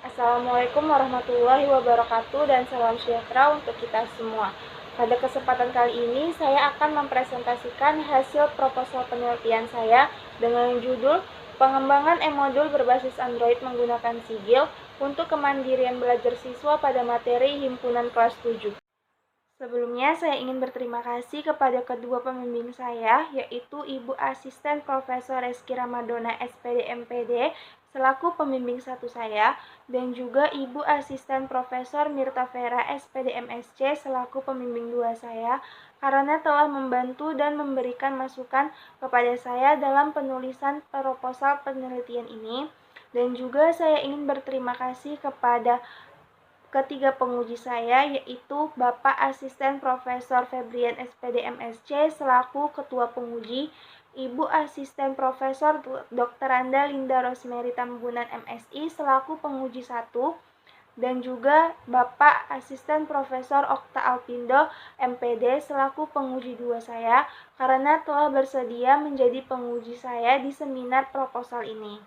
Assalamualaikum warahmatullahi wabarakatuh dan salam sejahtera untuk kita semua. Pada kesempatan kali ini saya akan mempresentasikan hasil proposal penelitian saya dengan judul Pengembangan e-modul berbasis Android menggunakan Sigil untuk kemandirian belajar siswa pada materi himpunan kelas 7. Sebelumnya, saya ingin berterima kasih kepada kedua pembimbing saya, yaitu Ibu Asisten Profesor Reski Ramadona, SPD MPD, selaku pembimbing satu saya, dan juga Ibu Asisten Profesor Mirta Vera, SPD MSc, selaku pembimbing dua saya, karena telah membantu dan memberikan masukan kepada saya dalam penulisan proposal penelitian ini. Dan juga saya ingin berterima kasih kepada ketiga penguji saya, yaitu Bapak Asisten Profesor Febrian SPD MSc selaku Ketua Penguji, Ibu Asisten Profesor Dr. Anda Linda Rosemary Tambunan MSI selaku Penguji 1, dan juga Bapak Asisten Profesor Okta Alpindo MPD selaku Penguji 2 saya, karena telah bersedia menjadi penguji saya di seminar proposal ini.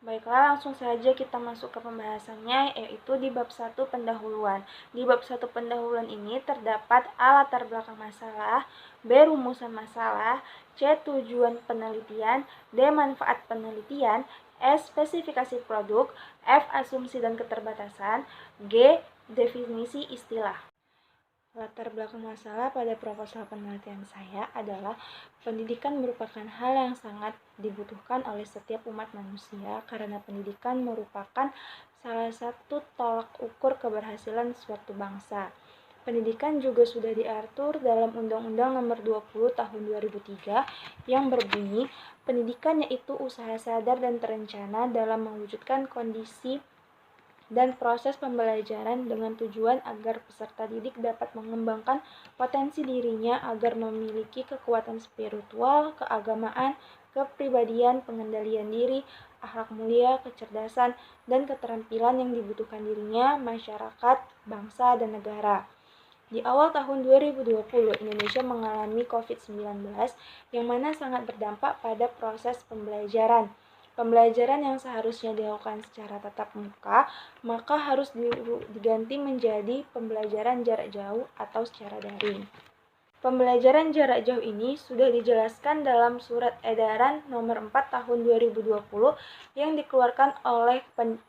Baiklah, langsung saja kita masuk ke pembahasannya, yaitu di bab 1 pendahuluan. Di bab 1 pendahuluan ini terdapat A. Latar belakang masalah, B. Rumusan masalah, C. Tujuan penelitian, D. Manfaat penelitian, S. Spesifikasi produk, F. Asumsi dan keterbatasan, G. Definisi istilah. Latar belakang masalah pada proposal penelitian saya adalah pendidikan merupakan hal yang sangat dibutuhkan oleh setiap umat manusia karena pendidikan merupakan salah satu tolak ukur keberhasilan suatu bangsa. Pendidikan juga sudah diatur dalam Undang-Undang Nomor 20 Tahun 2003 yang berbunyi, pendidikan yaitu usaha sadar dan terencana dalam mewujudkan kondisi dan proses pembelajaran dengan tujuan agar peserta didik dapat mengembangkan potensi dirinya agar memiliki kekuatan spiritual, keagamaan, kepribadian, pengendalian diri, akhlak mulia, kecerdasan, dan keterampilan yang dibutuhkan dirinya, masyarakat, bangsa, dan negara. Di awal tahun 2020, Indonesia mengalami COVID-19 yang mana sangat berdampak pada proses pembelajaran. Pembelajaran yang seharusnya dilakukan secara tatap muka, maka harus diganti menjadi pembelajaran jarak jauh atau secara daring. Pembelajaran jarak jauh ini sudah dijelaskan dalam Surat Edaran Nomor 4 Tahun 2020 yang dikeluarkan oleh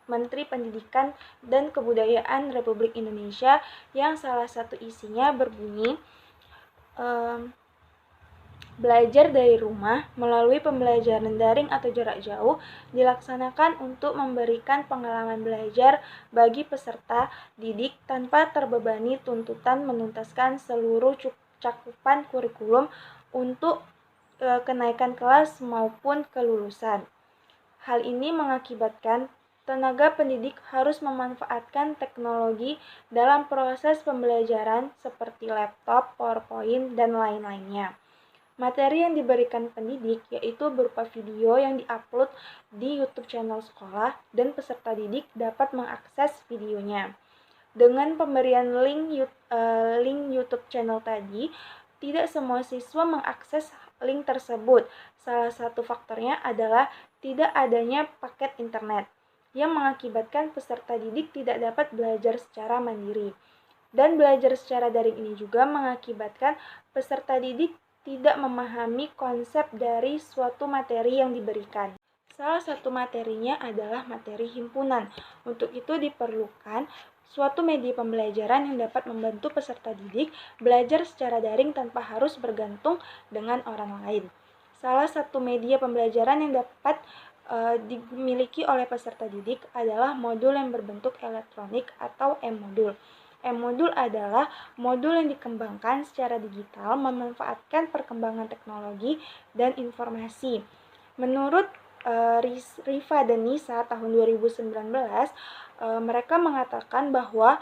Menteri Pendidikan dan Kebudayaan Republik Indonesia yang salah satu isinya berbunyi, belajar dari rumah melalui pembelajaran daring atau jarak jauh dilaksanakan untuk memberikan pengalaman belajar bagi peserta didik tanpa terbebani tuntutan menuntaskan seluruh cakupan kurikulum untuk kenaikan kelas maupun kelulusan. Hal ini mengakibatkan tenaga pendidik harus memanfaatkan teknologi dalam proses pembelajaran seperti laptop, PowerPoint, dan lain-lainnya. Materi yang diberikan pendidik yaitu berupa video yang diupload di YouTube channel sekolah dan peserta didik dapat mengakses videonya. Dengan pemberian link YouTube channel tadi, tidak semua siswa mengakses link tersebut. Salah satu faktornya adalah tidak adanya paket internet yang mengakibatkan peserta didik tidak dapat belajar secara mandiri. Dan belajar secara daring ini juga mengakibatkan peserta didik tidak memahami konsep dari suatu materi yang diberikan. Salah satu materinya adalah materi himpunan. Untuk itu diperlukan suatu media pembelajaran yang dapat membantu peserta didik belajar secara daring tanpa harus bergantung dengan orang lain. Salah satu media pembelajaran yang dapat dimiliki oleh peserta didik adalah modul yang berbentuk elektronik atau e-modul. E-modul adalah modul yang dikembangkan secara digital memanfaatkan perkembangan teknologi dan informasi. Menurut Riva dan Nisa tahun 2019, mereka mengatakan bahwa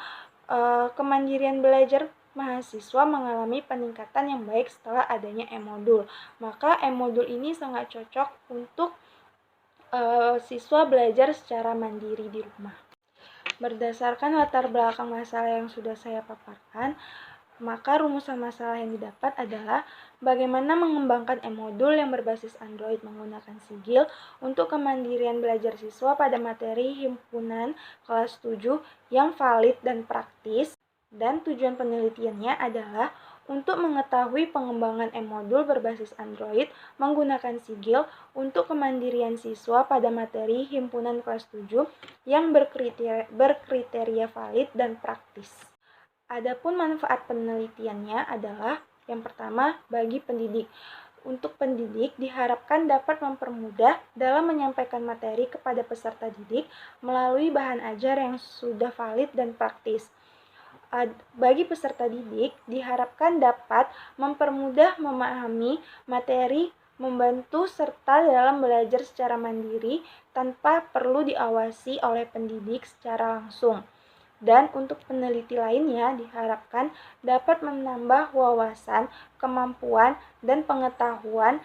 kemandirian belajar mahasiswa mengalami peningkatan yang baik setelah adanya e-modul. Maka e-modul ini sangat cocok untuk siswa belajar secara mandiri di rumah. Berdasarkan latar belakang masalah yang sudah saya paparkan, Maka rumusan masalah yang didapat adalah bagaimana mengembangkan e-modul yang berbasis Android menggunakan Sigil untuk kemandirian belajar siswa pada materi himpunan kelas 7 yang valid dan praktis, dan tujuan penelitiannya adalah untuk mengetahui pengembangan e-modul berbasis Android menggunakan Sigil untuk kemandirian siswa pada materi himpunan kelas 7 yang berkriteria valid dan praktis. Adapun manfaat penelitiannya adalah yang pertama bagi pendidik. Untuk pendidik diharapkan dapat mempermudah dalam menyampaikan materi kepada peserta didik melalui bahan ajar yang sudah valid dan praktis. Bagi peserta didik diharapkan dapat mempermudah memahami materi, membantu serta dalam belajar secara mandiri tanpa perlu diawasi oleh pendidik secara langsung. Dan untuk peneliti lainnya diharapkan dapat menambah wawasan, kemampuan, dan pengetahuan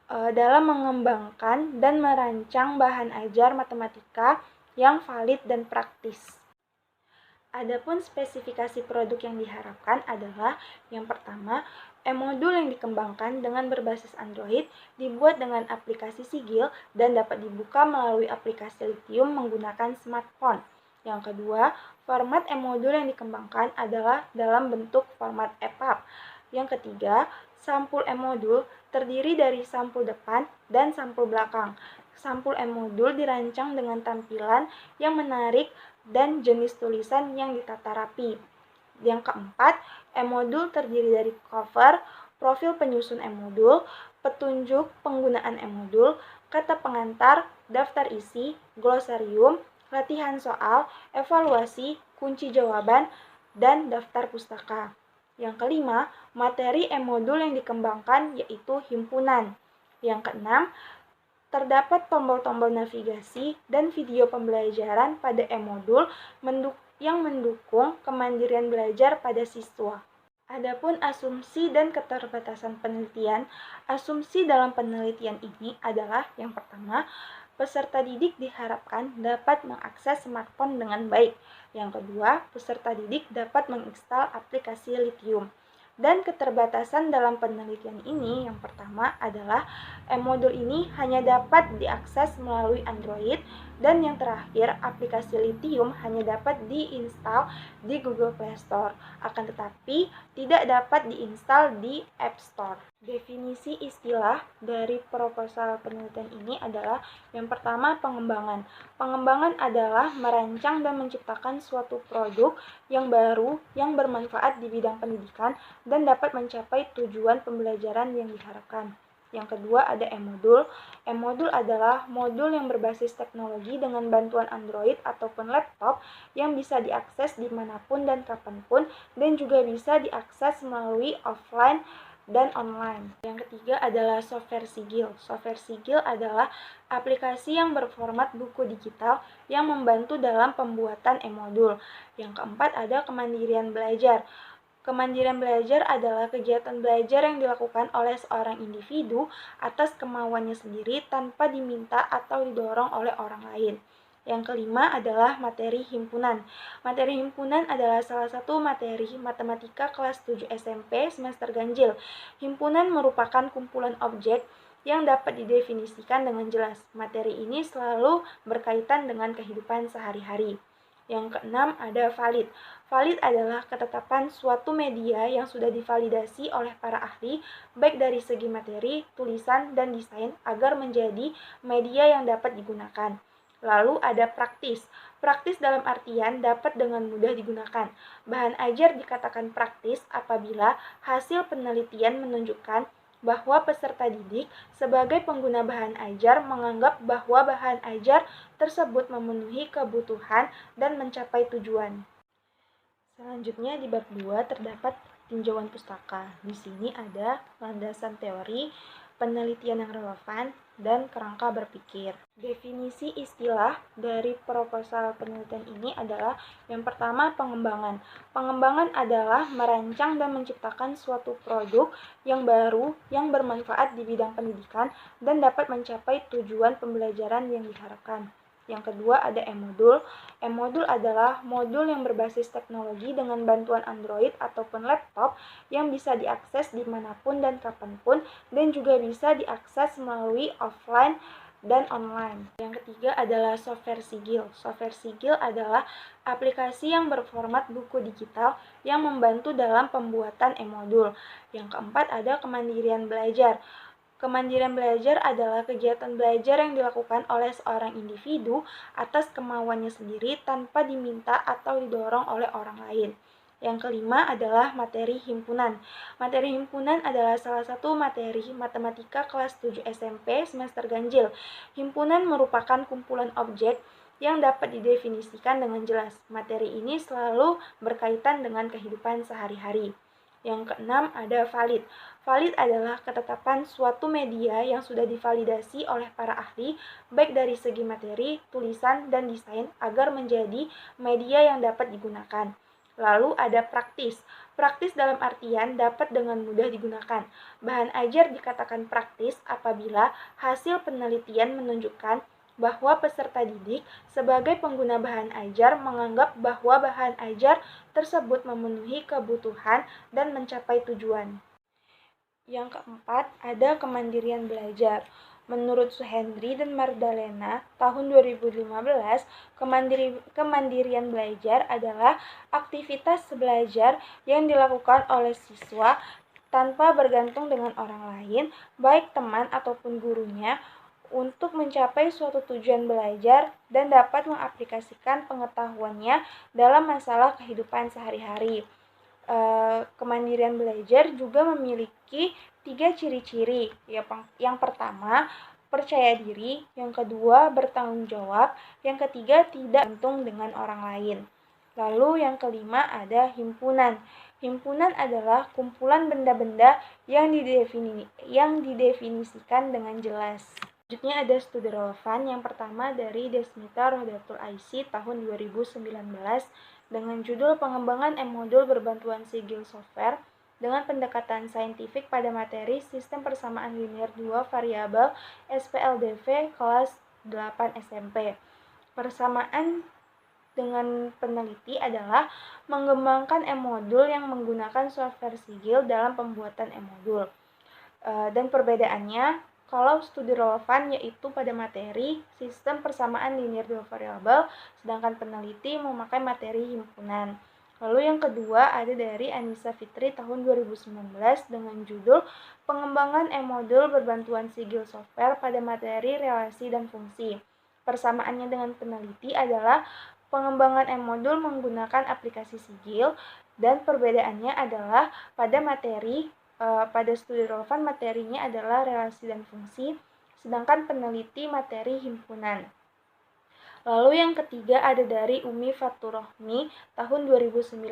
dalam mengembangkan dan merancang bahan ajar matematika yang valid dan praktis. Adapun spesifikasi produk yang diharapkan adalah yang pertama, e-modul yang dikembangkan dengan berbasis Android dibuat dengan aplikasi Sigil dan dapat dibuka melalui aplikasi Lithium menggunakan smartphone. Yang kedua, format e-modul yang dikembangkan adalah dalam bentuk format EPUB. Yang ketiga, sampul e-modul terdiri dari sampul depan dan sampul belakang. Sampul e-modul dirancang dengan tampilan yang menarik dan jenis tulisan yang ditata rapi. Yang keempat, e-modul terdiri dari cover, profil penyusun e-modul, petunjuk penggunaan e-modul, kata pengantar, daftar isi, glosarium, latihan soal, evaluasi, kunci jawaban, dan daftar pustaka. Yang kelima, materi e-modul yang dikembangkan yaitu himpunan. Yang keenam, terdapat tombol-tombol navigasi dan video pembelajaran pada e-modul yang mendukung kemandirian belajar pada siswa. Adapun asumsi dan keterbatasan penelitian, asumsi dalam penelitian ini adalah yang pertama, peserta didik diharapkan dapat mengakses smartphone dengan baik. Yang kedua, peserta didik dapat menginstal aplikasi Lithium. Dan keterbatasan dalam penelitian ini yang pertama adalah e-modul ini hanya dapat diakses melalui Android, dan yang terakhir aplikasi Lithium hanya dapat diinstal di Google Play Store, akan tetapi tidak dapat diinstal di App Store. Definisi istilah dari proposal penelitian ini adalah yang pertama pengembangan. Pengembangan adalah merancang dan menciptakan suatu produk yang baru yang bermanfaat di bidang pendidikan dan dapat mencapai tujuan pembelajaran yang diharapkan. Yang kedua ada e-modul. E-modul adalah modul yang berbasis teknologi dengan bantuan Android ataupun laptop yang bisa diakses dimanapun dan kapanpun dan juga bisa diakses melalui offline dan online. Yang ketiga adalah software Sigil. Software Sigil adalah aplikasi yang berformat buku digital yang membantu dalam pembuatan e-modul. Yang keempat ada kemandirian belajar. Kemandirian belajar adalah kegiatan belajar yang dilakukan oleh seorang individu atas kemauannya sendiri tanpa diminta atau didorong oleh orang lain. Yang kelima adalah materi himpunan. Materi himpunan adalah salah satu materi matematika kelas 7 SMP semester ganjil. Himpunan merupakan kumpulan objek yang dapat didefinisikan dengan jelas. Materi ini selalu berkaitan dengan kehidupan sehari-hari. Yang keenam ada valid. Valid adalah ketetapan suatu media yang sudah divalidasi oleh para ahli, baik dari segi materi, tulisan, dan desain, agar menjadi media yang dapat digunakan. Lalu ada praktis. Praktis dalam artian dapat dengan mudah digunakan. Bahan ajar dikatakan praktis apabila hasil penelitian menunjukkan bahwa peserta didik sebagai pengguna bahan ajar menganggap bahwa bahan ajar tersebut memenuhi kebutuhan dan mencapai tujuan. Selanjutnya di bab 2 terdapat tinjauan pustaka. Di sini ada landasan teori, penelitian yang relevan, dan kerangka berpikir. Definisi istilah dari proposal penelitian ini adalah yang pertama pengembangan. Pengembangan adalah merancang dan menciptakan suatu produk yang baru yang bermanfaat di bidang pendidikan dan dapat mencapai tujuan pembelajaran yang diharapkan. Yang kedua ada e-modul. E-modul adalah modul yang berbasis teknologi dengan bantuan Android ataupun laptop yang bisa diakses dimanapun dan kapanpun dan juga bisa diakses melalui offline dan online. Yang ketiga adalah software sigil. Software sigil adalah aplikasi yang berformat buku digital yang membantu dalam pembuatan e-modul. Yang keempat ada kemandirian belajar. Kemandirian belajar adalah kegiatan belajar yang dilakukan oleh seorang individu atas kemauannya sendiri tanpa diminta atau didorong oleh orang lain. Yang kelima adalah materi himpunan. Materi himpunan adalah salah satu materi matematika kelas 7 SMP semester ganjil. Himpunan merupakan kumpulan objek yang dapat didefinisikan dengan jelas. Materi ini selalu berkaitan dengan kehidupan sehari-hari. Yang keenam ada valid. Valid adalah ketetapan suatu media yang sudah divalidasi oleh para ahli, baik dari segi materi, tulisan, dan desain, agar menjadi media yang dapat digunakan. Lalu ada praktis. Praktis dalam artian dapat dengan mudah digunakan. Bahan ajar dikatakan praktis apabila hasil penelitian menunjukkan bahwa peserta didik sebagai pengguna bahan ajar menganggap bahwa bahan ajar tersebut memenuhi kebutuhan dan mencapai tujuan. Yang keempat, ada kemandirian belajar. Menurut Suhendri dan Mardalena, tahun 2015, kemandirian belajar adalah aktivitas belajar yang dilakukan oleh siswa tanpa bergantung dengan orang lain, baik teman ataupun gurunya, untuk mencapai suatu tujuan belajar dan dapat mengaplikasikan pengetahuannya dalam masalah kehidupan sehari-hari. Kemandirian belajar juga memiliki 3 ciri-ciri. Yang pertama, percaya diri. Yang kedua, bertanggung jawab. Yang ketiga, tidak bergantung dengan orang lain. Lalu yang kelima ada himpunan. Himpunan adalah kumpulan benda-benda yang didefinisikan dengan jelas. Selanjutnya ada studi relevan. Yang pertama dari Desmita Rohdatul Aisy tahun 2019 dengan judul Pengembangan e-modul berbantuan sigil software dengan pendekatan saintifik pada materi Sistem Persamaan Linear 2 Variabel SPLDV kelas 8 SMP. Persamaan dengan peneliti adalah mengembangkan e-modul yang menggunakan software sigil dalam pembuatan e-modul. Dan perbedaannya, kalau studi relevan yaitu pada materi sistem persamaan linear 2 variabel, sedangkan peneliti memakai materi himpunan. Lalu yang kedua ada dari Anissa Fitri tahun 2019 dengan judul Pengembangan e-modul berbantuan sigil software pada materi relasi dan fungsi. Persamaannya dengan peneliti adalah pengembangan e-modul menggunakan aplikasi sigil dan perbedaannya adalah pada materi pada studi relevan materinya adalah relasi dan fungsi, sedangkan peneliti materi himpunan. Lalu yang ketiga ada dari Umi Faturrohmi tahun 2019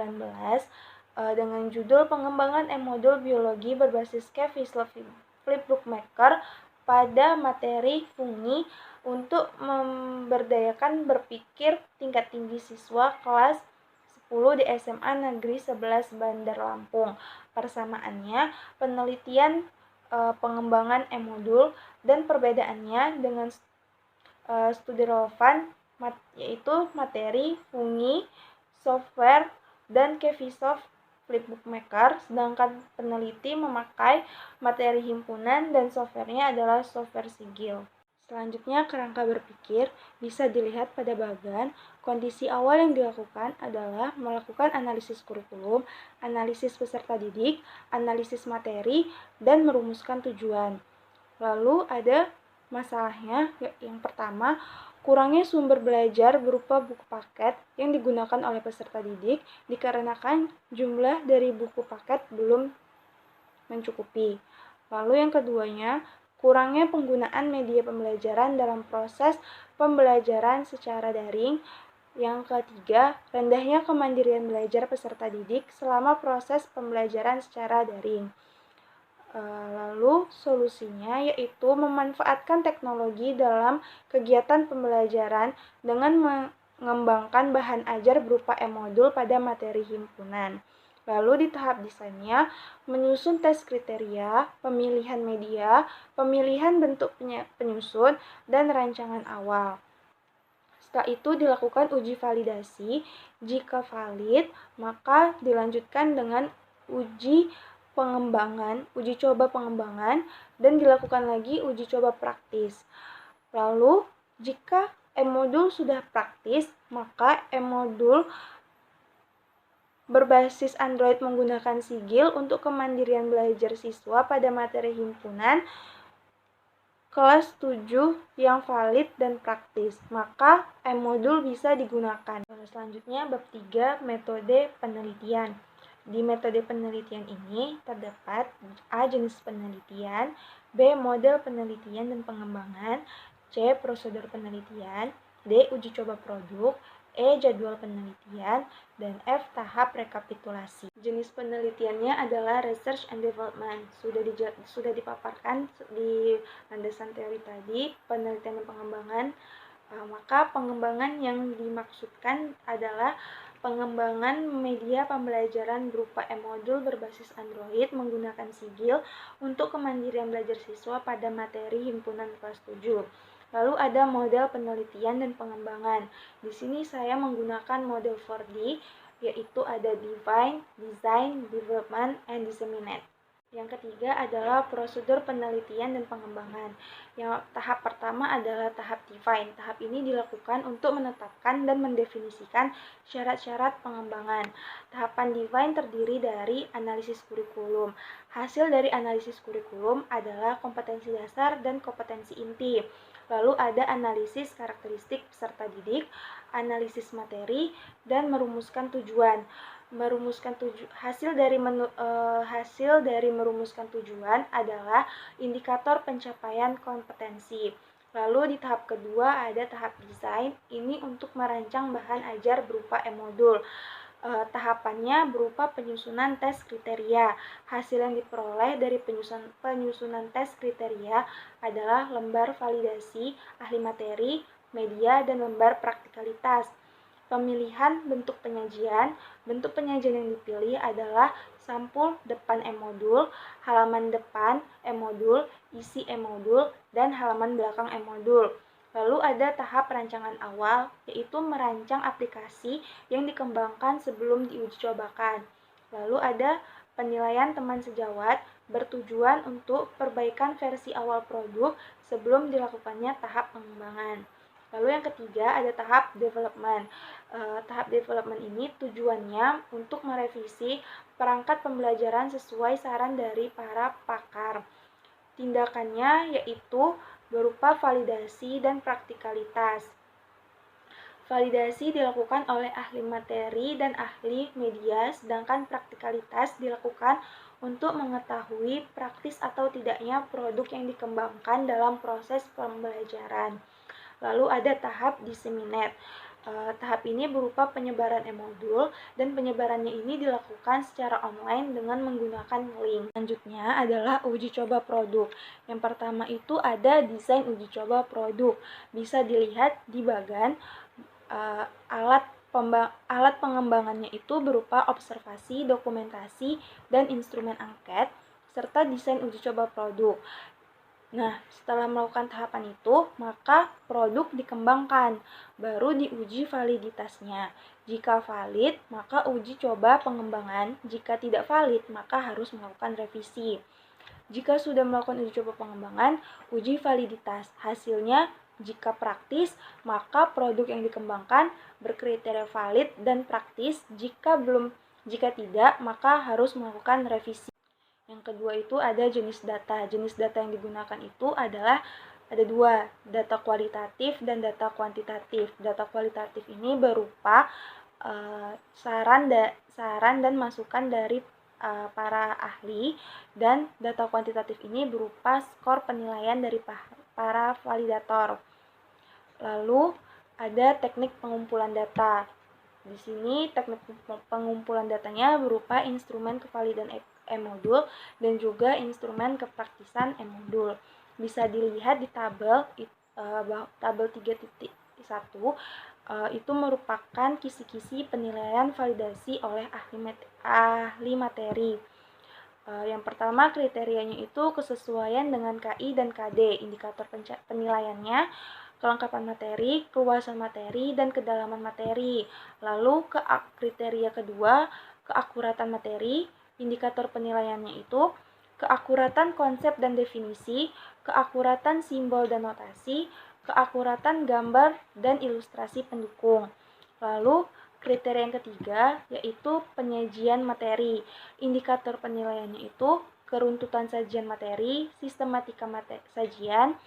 dengan judul Pengembangan e-modul biologi berbasis Kevislov Flipbookmaker pada materi fungi untuk memberdayakan berpikir tingkat tinggi siswa kelas 10 di SMA Negeri 11 Bandar Lampung. Persamaannya, penelitian pengembangan e-modul dan perbedaannya dengan studi relevan yaitu materi, fungi, software, dan Kevislov Flipbookmaker, sedangkan peneliti memakai materi himpunan dan softwarenya adalah software sigil. Selanjutnya, kerangka berpikir bisa dilihat pada bagan. Kondisi awal yang dilakukan adalah melakukan analisis kurikulum, analisis peserta didik, analisis materi, dan merumuskan tujuan. Lalu ada masalahnya, yang pertama, kurangnya sumber belajar berupa buku paket yang digunakan oleh peserta didik dikarenakan jumlah dari buku paket belum mencukupi. Lalu yang keduanya, kurangnya penggunaan media pembelajaran dalam proses pembelajaran secara daring. Yang ketiga, rendahnya kemandirian belajar peserta didik selama proses pembelajaran secara daring. Lalu solusinya yaitu memanfaatkan teknologi dalam kegiatan pembelajaran dengan mengembangkan bahan ajar berupa e-modul pada materi himpunan. Lalu di tahap desainnya, menyusun tes kriteria, pemilihan media, pemilihan bentuk penyusun, dan rancangan awal. Setelah itu dilakukan uji validasi. Jika valid, maka dilanjutkan dengan uji coba pengembangan, dan dilakukan lagi uji coba praktis. Lalu, jika e-modul sudah praktis, maka e-modul berbasis Android menggunakan Sigil untuk kemandirian belajar siswa pada materi himpunan kelas 7 yang valid dan praktis, maka e-modul bisa digunakan. Selanjutnya, bab 3, metode penelitian. Di metode penelitian ini terdapat A. Jenis penelitian, B. Model penelitian dan pengembangan, C. Prosedur penelitian, D. Uji coba produk, E. Jadwal penelitian, dan F. Tahap rekapitulasi. Jenis penelitiannya adalah Research and Development. Sudah dipaparkan di landasan teori tadi, penelitian dan pengembangan. Maka pengembangan yang dimaksudkan adalah pengembangan media pembelajaran berupa e-modul berbasis Android menggunakan Sigil untuk kemandirian belajar siswa pada materi himpunan kelas 7. Lalu ada model penelitian dan pengembangan. Di sini saya menggunakan model 4D, yaitu ada Define, Design, Development, and Disseminate. Yang ketiga adalah prosedur penelitian dan pengembangan. Yang tahap pertama adalah tahap define. Tahap ini dilakukan untuk menetapkan dan mendefinisikan syarat-syarat pengembangan. Tahapan define terdiri dari analisis kurikulum. Hasil dari analisis kurikulum adalah kompetensi dasar dan kompetensi inti. Lalu ada analisis karakteristik peserta didik, analisis materi, dan merumuskan tujuan. Hasil dari merumuskan tujuan adalah indikator pencapaian kompetensi. Lalu di tahap kedua ada tahap desain, ini untuk merancang bahan ajar berupa e-modul. Tahapannya berupa penyusunan tes kriteria. Hasil yang diperoleh dari penyusunan tes kriteria adalah lembar validasi, ahli materi, media, dan lembar praktikalitas. Pemilihan bentuk penyajian. Bentuk penyajian yang dipilih adalah sampul depan e-modul, halaman depan e-modul, isi e-modul, dan halaman belakang e-modul. Lalu ada tahap perancangan awal, yaitu merancang aplikasi yang dikembangkan sebelum diuji cobakan. Lalu ada penilaian teman sejawat, bertujuan untuk perbaikan versi awal produk sebelum dilakukannya tahap pengembangan. Lalu yang ketiga ada tahap development. Tahap development ini tujuannya untuk merevisi perangkat pembelajaran sesuai saran dari para pakar. Tindakannya yaitu berupa validasi dan praktikalitas. Validasi dilakukan oleh ahli materi dan ahli media, sedangkan praktikalitas dilakukan untuk mengetahui praktis atau tidaknya produk yang dikembangkan dalam proses pembelajaran. Lalu ada tahap disseminate. Tahap ini berupa penyebaran e-modul, dan penyebarannya ini dilakukan secara online dengan menggunakan link. Selanjutnya adalah uji coba produk. Yang pertama itu ada desain uji coba produk. Bisa dilihat di bagan alat pengembangannya itu berupa observasi, dokumentasi, dan instrumen angket, serta desain uji coba produk. Nah, setelah melakukan tahapan itu, maka produk dikembangkan, baru diuji validitasnya. Jika valid, maka uji coba pengembangan. Jika tidak valid, maka harus melakukan revisi. Jika sudah melakukan uji coba pengembangan, uji validitas. Hasilnya, jika praktis, maka produk yang dikembangkan berkriteria valid dan praktis. Jika tidak, maka harus melakukan revisi. Yang kedua itu ada jenis data. Jenis data yang digunakan itu adalah ada dua, data kualitatif dan data kuantitatif. Data kualitatif ini berupa saran dan masukan dari para ahli, dan data kuantitatif ini berupa skor penilaian dari para validator. Lalu ada teknik pengumpulan data. Di sini teknik pengumpulan datanya berupa instrumen kevalidan e-modul dan juga instrumen kepraktisan e-modul. Bisa dilihat di tabel 3.1, itu merupakan kisi-kisi penilaian validasi oleh ahli materi. Yang pertama kriterianya itu kesesuaian dengan KI dan KD, indikator penilaiannya. kelengkapan materi, keluasan materi, dan kedalaman materi. Lalu kriteria kedua, keakuratan materi. Indikator penilaiannya itu keakuratan konsep dan definisi, keakuratan simbol dan notasi, keakuratan gambar dan ilustrasi pendukung. Lalu kriteria yang ketiga yaitu penyajian materi. Indikator penilaiannya itu keruntutan sajian materi, sistematika sajian,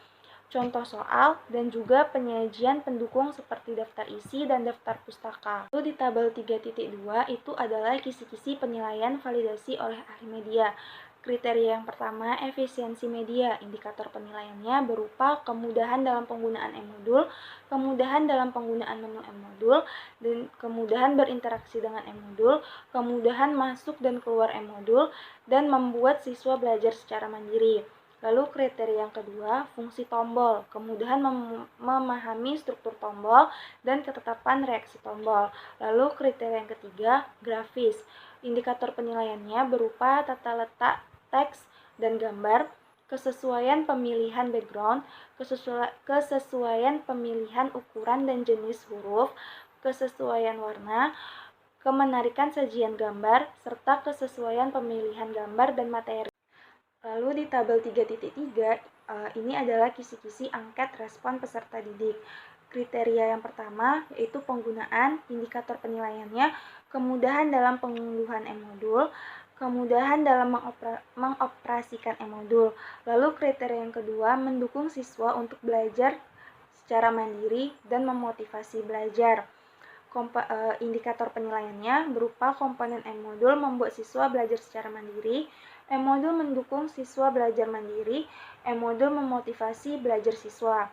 contoh soal, dan juga penyajian pendukung seperti daftar isi dan daftar pustaka. Lalu di tabel 3.2 itu adalah kisi-kisi penilaian validasi oleh ahli media. Kriteria yang pertama, efisiensi media. Indikator penilaiannya berupa kemudahan dalam penggunaan e-modul, kemudahan dalam penggunaan menu e-modul, dan kemudahan berinteraksi dengan e-modul, kemudahan masuk dan keluar e-modul, dan membuat siswa belajar secara mandiri. Lalu kriteria yang kedua, fungsi tombol, kemudahan memahami struktur tombol dan ketetapan reaksi tombol. Lalu kriteria yang ketiga, grafis. Indikator penilaiannya berupa tata letak teks dan gambar, kesesuaian pemilihan background, kesesuaian pemilihan ukuran dan jenis huruf, kesesuaian warna, kemenarikan sajian gambar, serta kesesuaian pemilihan gambar dan materi. Lalu di tabel 3.3 ini adalah kisi-kisi angket respon peserta didik. Kriteria yang pertama yaitu penggunaan. Indikator penilaiannya kemudahan dalam pengunduhan e-modul, kemudahan dalam mengoperasikan e-modul. Lalu kriteria yang kedua, mendukung siswa untuk belajar secara mandiri dan memotivasi belajar. Indikator penilaiannya berupa komponen e-modul membuat siswa belajar secara mandiri, e-modul mendukung siswa belajar mandiri, e-modul memotivasi belajar siswa.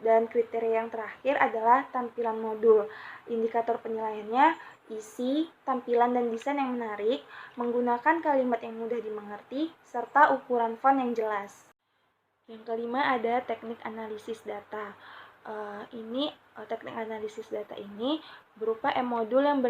Dan kriteria yang terakhir adalah tampilan modul. Indikator penilaiannya isi, tampilan dan desain yang menarik, menggunakan kalimat yang mudah dimengerti, serta ukuran font yang jelas. Yang kelima ada teknik analisis data. Teknik analisis data ini berupa e-modul yang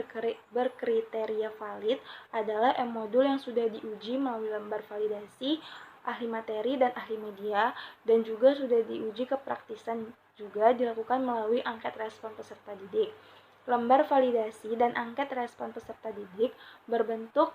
berkriteria valid adalah e-modul yang sudah diuji melalui lembar validasi ahli materi dan ahli media, dan juga sudah diuji kepraktisan juga dilakukan melalui angket respon peserta didik. Lembar validasi dan angket respon peserta didik berbentuk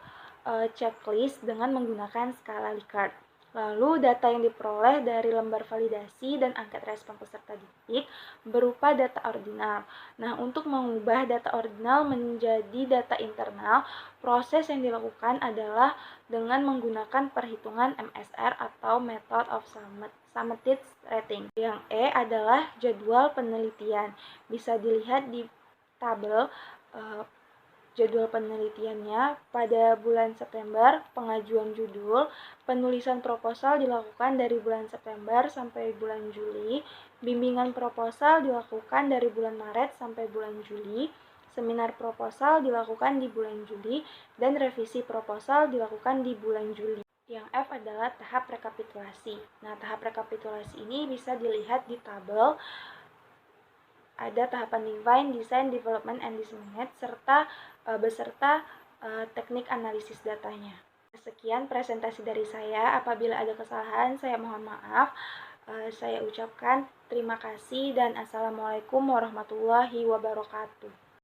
checklist dengan menggunakan skala Likert. Lalu data yang diperoleh dari lembar validasi dan angket respon peserta didik berupa data ordinal. Nah, untuk mengubah data ordinal menjadi data internal, proses yang dilakukan adalah dengan menggunakan perhitungan MSR atau Method of Summated Rating. Yang E adalah jadwal penelitian. Bisa dilihat di tabel jadwal penelitiannya. Pada bulan September, pengajuan judul, penulisan proposal dilakukan dari bulan September sampai bulan Juli, bimbingan proposal dilakukan dari bulan Maret sampai bulan Juli, seminar proposal dilakukan di bulan Juli, dan revisi proposal dilakukan di bulan Juli. Yang F adalah tahap rekapitulasi. Nah, tahap rekapitulasi ini bisa dilihat di tabel. Ada tahapan define, design, development, and disseminate, serta beserta teknik analisis datanya. Sekian presentasi dari saya. Apabila ada kesalahan, saya mohon maaf. Saya ucapkan terima kasih dan Assalamualaikum warahmatullahi wabarakatuh.